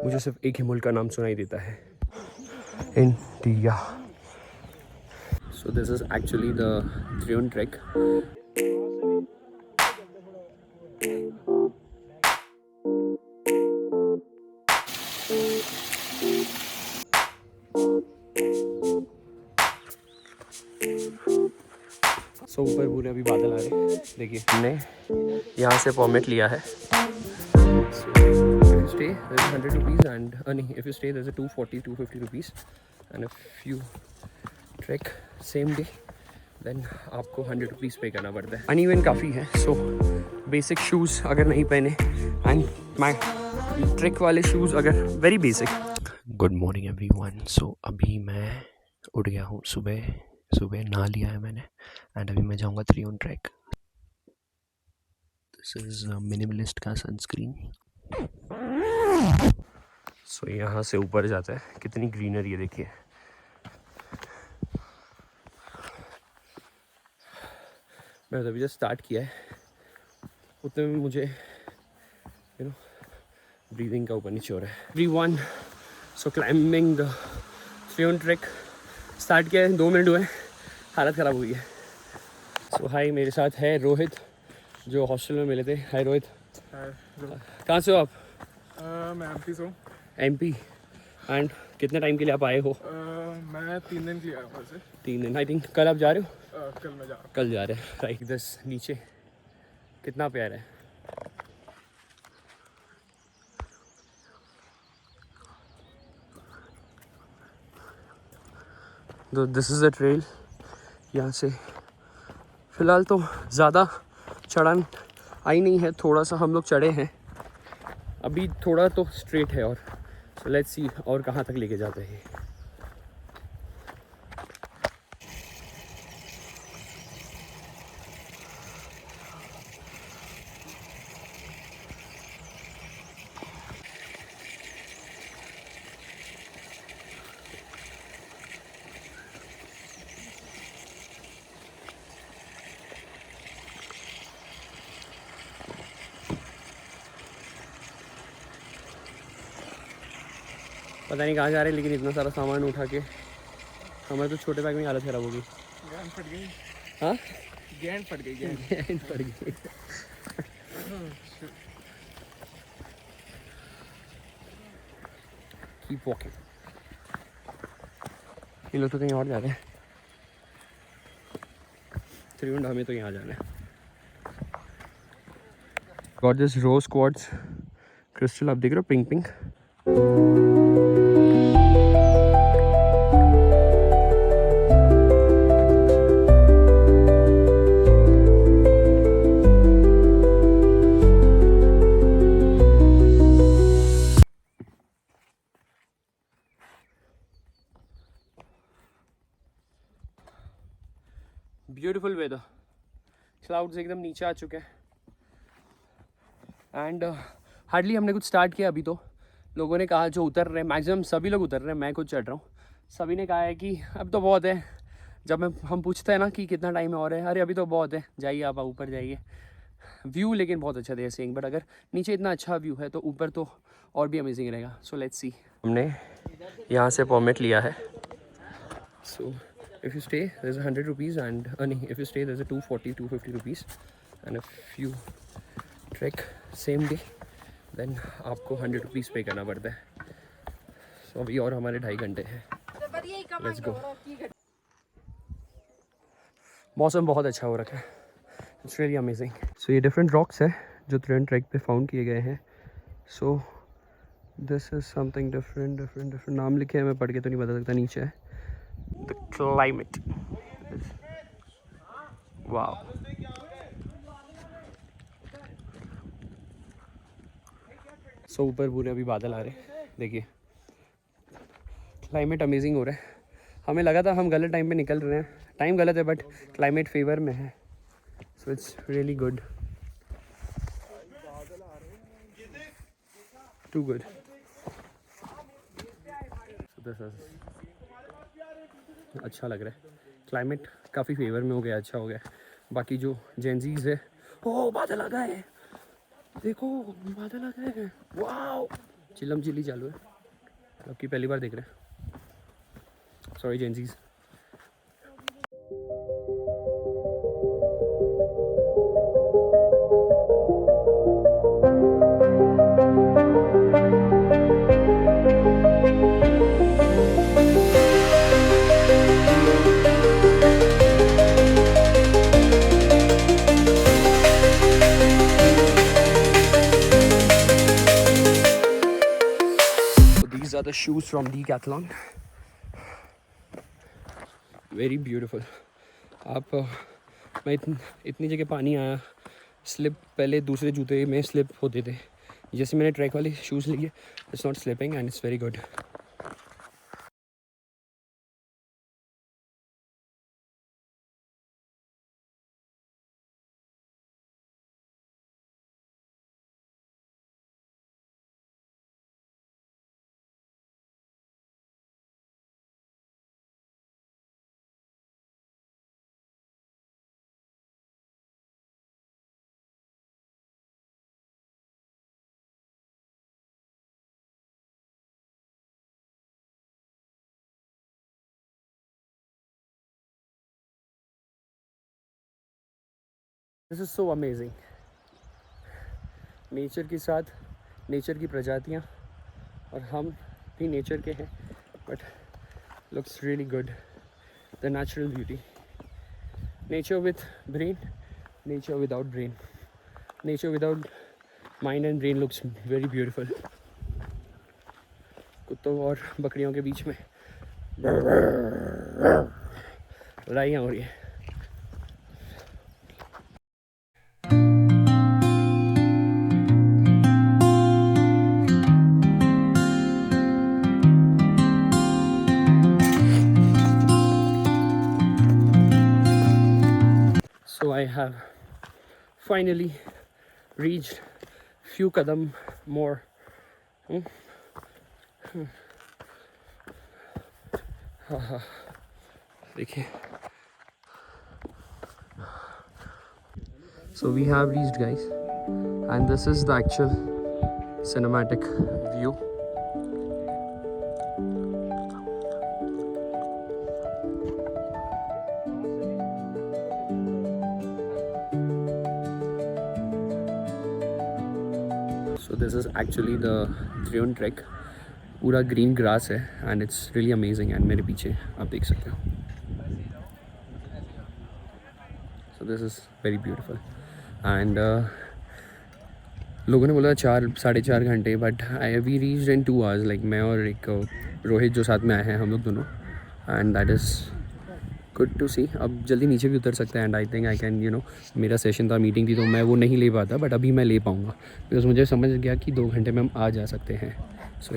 मुझे सिर्फ एक ही मुल्क का नाम सुनाई देता है, India. So this is actually the Triund track. So ऊपर पूरे अभी बादल आ रहे हैं। देखिए हमने यहाँ से परमिट लिया है। If you stay, there's 100 rupees and if you stay, there's a 240, 250 rupees, and if you trek same day, then आपको 100 rupees पे करना पड़ता है। अनइवन काफ़ी है, so basic shoes अगर नहीं पहने and my ट्रिक वाले शूज़ अगर very basic. Good morning everyone. So अभी मैं उठ गया हूँ, सुबह नहा लिया है मैंने, एंड अभी मैं जाऊँगा Triund track. This is minimalist का सनस्क्रीन। सो यहाँ से ऊपर जाता है, कितनी ग्रीनरी है देखिए। मैं अभी जस्ट स्टार्ट किया है, उतने में मुझे ब्रीदिंग का ऊपर नीचे हो रहा है। Everyone, so climbing the Triund track start किया है, 2 मिनट हुए, हालत ख़राब हुई है। सो हाय, मेरे साथ है रोहित जो हॉस्टल में मिले थे। हाय रोहित। कहाँ से हो आप? मैं एमपी से हूँ। एमपी। एंड कितने टाइम के लिए आप आए हो? मैं 3 दिन के लिए आया हूँ वैसे। 3 दिन। आई थिंक कल आप जा रहे हो? कल मैं जा रहा हूँ। कल जा रहे हैं, राइट। दस नीचे कितना प्यारा है। तो दिस इज़ द ट्रेल। यहाँ से फ़िलहाल तो ज़्यादा चढ़ान आई नहीं है, थोड़ा सा हम लोग चढ़े हैं, अभी थोड़ा तो स्ट्रेट है। और सो लेट्स सी और कहाँ तक लेके जाते हैं। पता नहीं कहाँ जा रहे हैं, लेकिन इतना सारा सामान उठा के हमारे तो छोटे बैग में हालत ख़राब होगी। गेंद फट गई। हाँ, गेंद फट गई। गेंद फट गई। Keep walking. ये लोग तो कहीं और जा रहे हैं, त्रिउंड, हमें तो यहाँ जाना है। Got this rose quartz crystal, आप देख रहे हो, pink pink. Beautiful weather, clouds एकदम नीचे आ चुके हैं, एंड हार्डली हमने कुछ स्टार्ट किया अभी। तो लोगों ने कहा, जो उतर रहे हैं मैक्सिमम सभी लोग उतर रहे हैं, मैं खुद चढ़ रहा हूँ, सभी ने कहा है कि अब तो बहुत है। जब हम पूछते हैं ना कि कितना टाइम है और है, अरे अभी तो बहुत है, जाइए आप ऊपर जाइए। व्यू लेकिन बहुत अच्छा था सेइंग, बट अगर नीचे इतना अच्छा व्यू है तो ऊपर तो और भी अमेजिंग रहेगा। So let's see. हमने यहाँ से परमिट लिया है। सो if you stay, there's 100 rupees, and if you stay, there's a 240, 250 rupees, and if you trek same day, then आपको 100 rupees पे करना पड़ता है। so अभी और हमारे 2.5 घंटे हैं। Let's go. मौसम बहुत अच्छा हो रखा है, इट्स रियली अमेजिंग। सो ये डिफरेंट रॉक्स है जो त्रिउन ट्रैक पे फाउंड किए गए हैं। सो दिस इज समथिंग डिफरेंट नाम लिखे हैं, मैं पढ़ के तो नहीं बता सकता। नीचे है the climate. Wow. सो ऊपर पूरे अभी बादल आ रहे हैं, देखिए क्लाइमेट अमेजिंग हो रहा है। हमें लगा था हम गलत टाइम पे निकल रहे हैं, टाइम गलत है बट क्लाइमेट फेवर में है, so it's really good, too good. अच्छा लग रहा है, क्लाइमेट काफ़ी फेवर में हो गया, अच्छा हो गया। बाकी जो जेंजीज है, ओ बादल आ गए, देखो बादल आ गए हैं, वाओ। चिल्लम चिल्ली चालू है, मतलब कि पहली बार देख रहे हैं। Sorry Gen Zs. These are the shoes from Decathlon. Very beautiful. आप मैं इतनी जगह पानी आया, स्लिप पहले दूसरे जूते में स्लिप होते थे, जैसे मैंने ट्रैक वाले शूज़ लिए, it's not slipping and it's very good. This is so amazing. Nature के साथ नेचर की प्रजातियाँ, और हम भी नेचर के हैं, but looks really good. The natural beauty, nature with brain, nature without brain, nature without mind and brain looks very beautiful. कुत्तों और बकरियों के बीच में लड़ाइयाँ हो रही है। So I have finally reached few kadam more. देखिए, so we have reached, guys, and this is the actual cinematic view. So this is actually the Trion Trek. पूरा ग्रीन ग्रास है and it's really amazing. And मेरे पीछे आप देख सकते हो, so this is very beautiful. And लोगों ने बोला 4-4.5 घंटे, but I we reached in 2 hours. Like मैं और एक रोहित जो साथ में आए हैं, हम लोग दोनों, and that is good to see. अब जल्दी नीचे भी उतर सकते हैं and I think I can, you know, मेरा सेशन था, मीटिंग थी, तो मैं वो नहीं ले पाता, बट अभी मैं ले पाऊँगा बिकॉज मुझे समझ गया कि 2 घंटे में हम आ जा सकते हैं। सो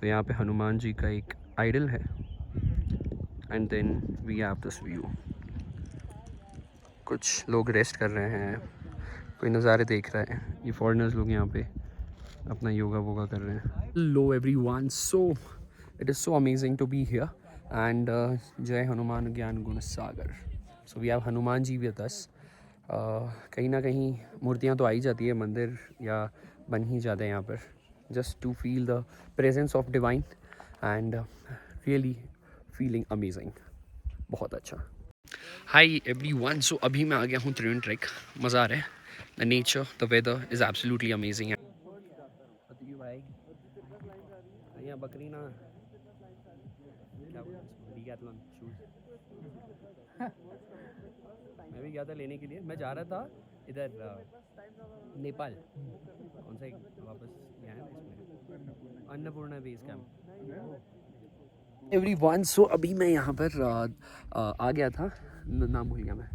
यहाँ पे हनुमान जी का एक आइडल है and then we have this view. कुछ लोग रेस्ट कर रहे हैं, कोई नज़ारे देख रहा है। ये फॉरेनर्स लोग यहाँ पे अपना योगा वोगा कर रहे हैं। Hello everyone, so it is so amazing to be here and जय हनुमान ज्ञान गुण सागर। So we have Hanuman ji with us. कहीं ना कहीं मूर्तियाँ तो आई जाती है, मंदिर या बन ही जाते हैं यहाँ पर, just to feel the presence of divine and really feeling amazing। बहुत अच्छा। Hi everyone, so अभी मैं आ गया हूँ त्रिवेणी ट्रैक। मज़ा आ रहा है। The nature, the weather is absolutely amazing। भाई यहाँ बकरी ना क्या Decathlon शूज़ मैं भी गया था लेने के लिए। मैं जा रहा था इधर नेपाल, कौन सा वापस यहाँ है ना, इसमें Annapurna base camp. Everyone, so अभी मैं यहाँ पर आ गया था, नाम भूल गया मैं,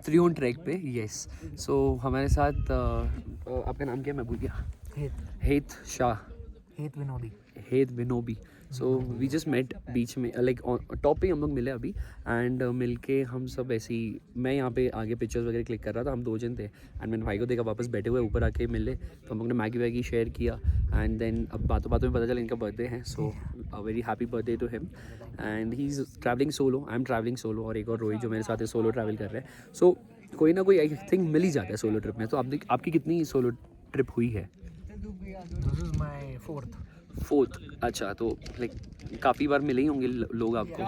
त्रियोन ट्रैक पे। यस, सो हमारे साथ आपका नाम क्या है, मैं भूल गया। हेत शाह, हेत विनोबी। सो वी जस्ट मेट बीच में, लाइक टॉप पे हम लोग मिले अभी, एंड मिलके हम सब ऐसे ही, मैं यहाँ पे आगे पिक्चर्स वगैरह क्लिक कर रहा था। हम 2 जन थे एंड मैंने भाई को देखा वापस बैठे हुए, ऊपर आके मिले, तो हम लोग ने मैगी वैगी शेयर किया एंड देन अब बातों बातों में पता चला इनका बर्थडे है। So very happy birthday to him and he is travelling solo, I am travelling solo, और एक और रोहित जो मेरे साथ है सोलो ट्रैवल कर रहे हैं। सो कोई ना कोई आई थिंक मिल ही जाता है सोलो ट्रिप में। तो आपकी कितनी सोलो ट्रिप हुई है? This is my fourth. Fourth, अच्छा, तो लाइक काफ़ी बार मिले ही होंगे लोग आपको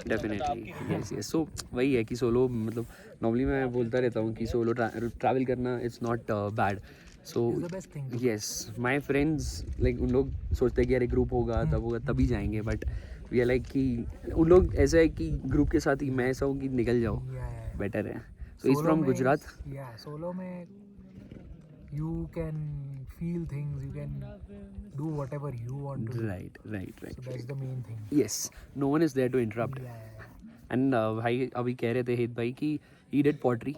डेफिनेटली। यस यस, सो वही है कि सोलो मतलब नॉर्मली मैं बोलता रहता हूँ कि सोलो ट्रैवल करना it's not bad. So It's the best thing. Yes, my friends like उन लोग सोचते हैं कि अरे ग्रुप होगा तभी जाएंगे, बट वी आर लाइक कि उन लोग ऐसा है कि ग्रुप के साथ ही, मैं ऐसा हूँ कि निकल जाओ, Yeah. बेटर है। So is from Gujarat. Yeah, solo में you can feel things, you can do whatever you want to do. Right right right, So that's the main thing. Yes, no one is there to interrupt. Yeah. And भाई अभी कह रहे थे हित भाई कि he did pottery,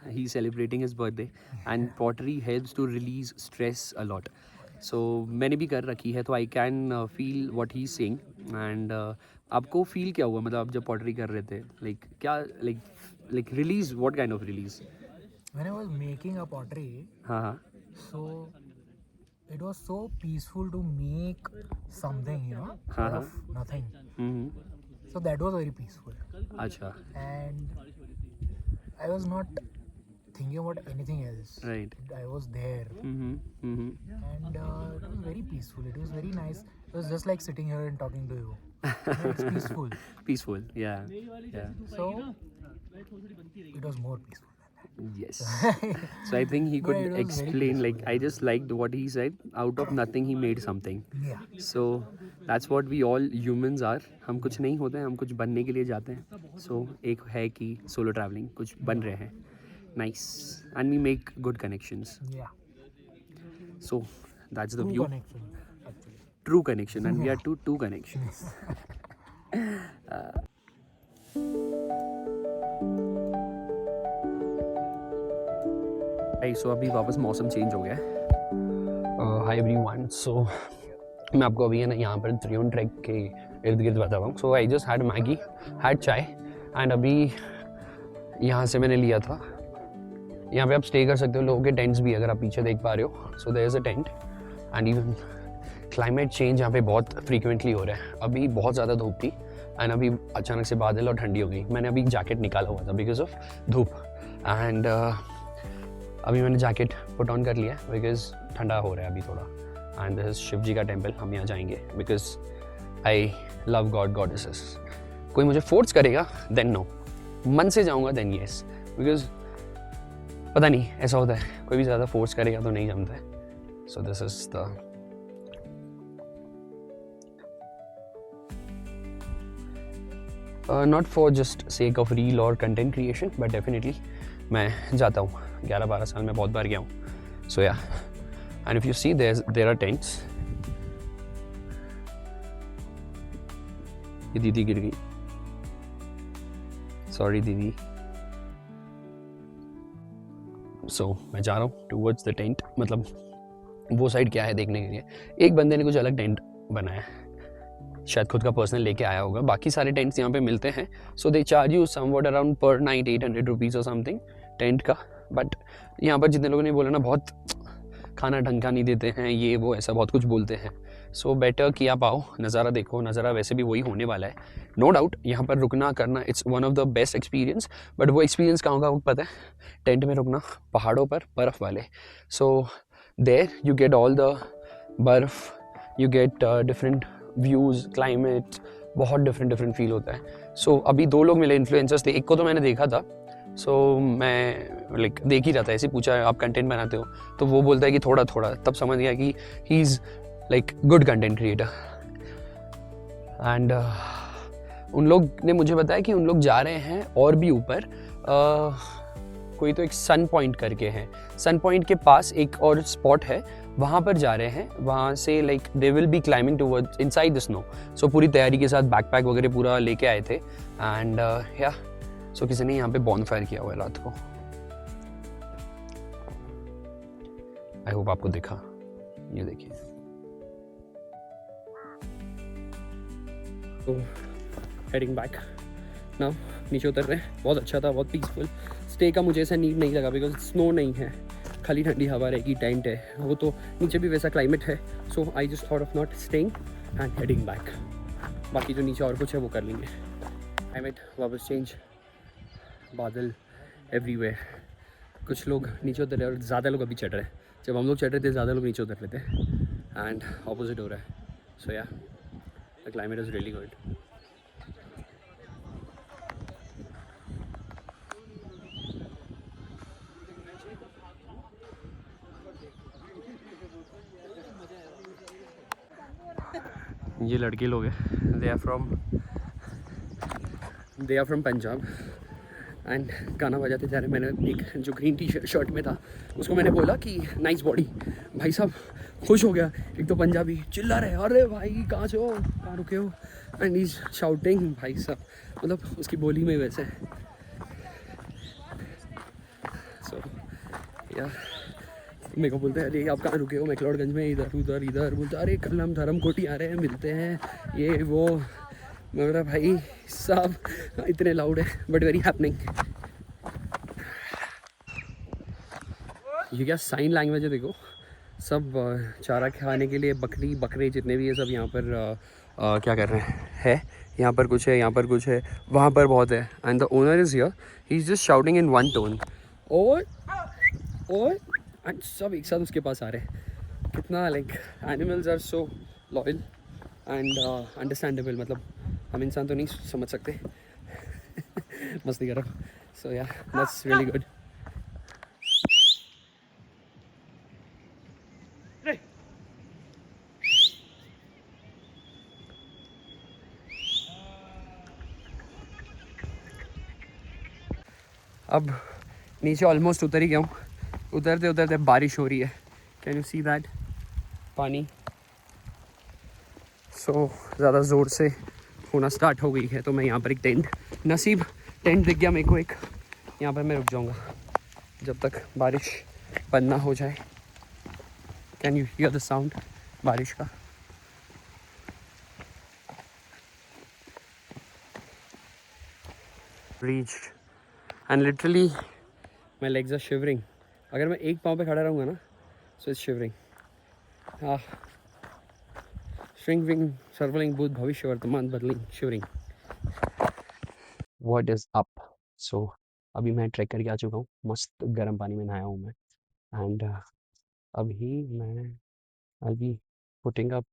he celebrating his birthday, and pottery helps to release stress a lot. So मैंने भी कर रखी है, तो I can feel what he saying. And आपको फील क्या हुआ, मतलब आप जब पॉटरी कर रहे थे, लाइक क्या, like release, what kind of release? When I was making a pottery, हाँ हाँ, so it was so peaceful to make something, you know, हाँ, out of nothing. Hmm, So that was very peaceful. अच्छा, And I was not thinking about anything else. Right, I was there. Hmm, And it was very peaceful. It was very nice. It was just like sitting here and talking to you. It's peaceful. Peaceful, या, So it was more peaceful. yes. So I think he could Yeah, it was very explain, like I just liked what he said, out of nothing he made something. Yeah. So that's what we all humans are. हम कुछ नहीं होते हैं, हम कुछ बनने के लिए जाते हैं. So एक है कि सोलो ट्रैवलिंग कुछ बन रहे हैं. Nice. And we make good connections. Yeah. So that's the True view. connection, actually. True connection, and we are two connections. सो अभी वापस मौसम चेंज हो गया है। हाय एवरीवन, सो मैं आपको अभी है ना यहाँ पर त्रियोन ट्रैक के इर्द गिर्द बता रहा हूँ। So I just had Maggi, had chai, and अभी यहाँ से मैंने लिया था। यहाँ पे आप स्टे कर सकते हो, लोगों के टेंट्स भी अगर आप पीछे देख पा रहे हो। So there is a tent, and even climate change यहाँ पे बहुत फ्रीक्वेंटली हो रहा है। अभी बहुत ज़्यादा धूप थी, एंड अभी अचानक से बादल और ठंडी हो गई। मैंने अभी जैकेट निकाला हुआ था बिकॉज ऑफ धूप, एंड अभी मैंने जैकेट पुट ऑन कर लिया बिकॉज ठंडा हो रहा है अभी थोड़ा। एंड दिस इज शिव जी का टेम्पल, हम यहाँ जाएंगे because I love God goddesses. कोई मुझे फोर्स करेगा देन नो, मन से जाऊँगा देन येस, बिकॉज पता नहीं ऐसा होता है, कोई भी ज़्यादा फोर्स करेगा तो नहीं जमता है। सो this is the not for just sake of reel और कंटेंट क्रिएशन, बट डेफिनेटली मैं जाता हूँ, 11-12 साल में बहुत बार गया हूँ। So yeah, and if you see there are tents. ये दीदी गिर गई, सॉरी दीदी। सो मैं जा रहा हूँ टूवर्ड्स द टेंट, मतलब वो साइड क्या है देखने के लिए। एक बंदे ने कुछ अलग टेंट बनाया है, शायद खुद का पर्सनल लेके आया होगा। बाकी सारे टेंट्स यहाँ पे मिलते हैं। So they charge you somewhat around per night 800 rupees और समथिंग टेंट का। बट यहाँ पर जितने लोगों ने बोला ना, बहुत खाना ढंग का नहीं देते हैं, ये वो ऐसा बहुत कुछ बोलते हैं। सो बेटर कि आप आओ, नज़ारा देखो। नज़ारा वैसे भी वही होने वाला है, नो डाउट। यहाँ पर रुकना करना it's one of the best experience. But वो एक्सपीरियंस कहाँ होगा आपको पता है? टेंट में रुकना, पहाड़ों पर, बर्फ़ वाले। So there you get all the barf, you get different views, climate, बहुत डिफरेंट फील होता है। सो अभी 2 लोग मिले, इन्फ्लुएंसर्स थे। एक को तो मैंने देखा था, सो मैं लाइक देख ही रहा था, ऐसे पूछा आप कंटेंट बनाते हो, तो वो बोलता है कि थोड़ा थोड़ा, तब समझ गया कि he is like good content creator. And उन लोग ने मुझे बताया कि उन लोग जा रहे हैं और भी ऊपर, कोई तो एक सन पॉइंट करके है, सन पॉइंट के पास एक और स्पॉट है, वहाँ पर जा रहे हैं। वहाँ से like they will be climbing towards inside the snow. So पूरी तैयारी के साथ बैकपैक वगैरह पूरा लेके आए थे। एंड या सो किसी ने यहाँ पे बॉनफायर किया हुआ है रात को। आई होप आपको दिखा, ये देखिए। तो हेडिंग बैक नाउ, नीचे उतर रहे हैं। बहुत अच्छा था, बहुत पीसफुल। स्टे का मुझे ऐसा नीड नहीं लगा बिकॉज स्नो नहीं है, खाली ठंडी हवा रहेगी, टेंट है, वो तो नीचे भी वैसा क्लाइमेट है। So I just thought of not staying and heading back. बाकी जो नीचे और कुछ है वो कर लेंगे। क्लाइमेट वापस चेंज, बादल एवरीवेयर। कुछ लोग नीचे उतर रहे और ज़्यादा लोग अभी चढ़ रहे हैं। जब हम लोग चढ़ रहे थे ज़्यादा लोग नीचे उतर रहे थे एंड ऑपोजिट हो रहा है. So yeah the climate is really good. ये लड़के लोग हैं, they are from Punjab and गाना बजाते जा रहे. मैंने एक जो ग्रीन टी शर्ट में था उसको मैंने बोला कि नाइस बॉडी. भाई साहब खुश हो गया. एक तो पंजाबी चिल्ला रहे, अरे भाई कहाँ से हो, कहाँ रुके हो, एंड इज शाउटिंग. भाई साहब मतलब उसकी बोली में वैसे. सो यार मेरे को बोलते हैं अरे आप कहाँ रुके हो, मैक्लोडगंज में, इधर उधर इधर. बोलते अरे कल हम धर्मकोटी आ रहे हैं, मिलते हैं, ये वो. मैं बोला भाई साहब इतने लाउड है बट वेरी हैपनिंग. ये क्या साइन लैंग्वेज है देखो. सब चारा खाने के लिए बकरी बकरे जितने भी है सब यहाँ पर क्या कर रहे हैं. यहाँ पर कुछ है, यहाँ पर कुछ है, वहाँ पर बहुत है. And the owner is here, he is just shouting in one tone. और एंड सब एक साथ उसके पास आ रहे हैं. कितना like animals are so loyal and understandable. मतलब हम इंसान तो नहीं समझ सकते. मस्ती कर रहा हूँ. सो या दैट्स रियली गुड. अब नीचे ऑलमोस्ट उतर ही गया हूँ. उतरते उतरते बारिश हो रही है. कैन यू सी दैट पानी. सो ज़्यादा ज़ोर से होना स्टार्ट हो गई है. तो मैं यहाँ पर एक टेंट, नसीब टेंट दिख गया मेरे को एक. यहाँ पर मैं रुक जाऊँगा जब तक बारिश बंद ना हो जाए. Can you hear the sound बारिश का. Reached and literally my legs are shivering. अगर मैं एक पाँव पे खड़ा रहूँगा ना सो इट्स शिवरिंग. हाँ श्रिंग विंग सर्वलिंग भूत भविष्य वर्तमान बदलिंग shivering. What is up. So अभी मैं ट्रैक करके आ चुका हूँ. मस्त गर्म पानी में नहाया हूँ मैं. एंड अभी मैं I be putting up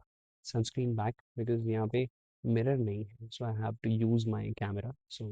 sunscreen back because यहाँ पे मिरर नहीं है. So I have to use my camera. So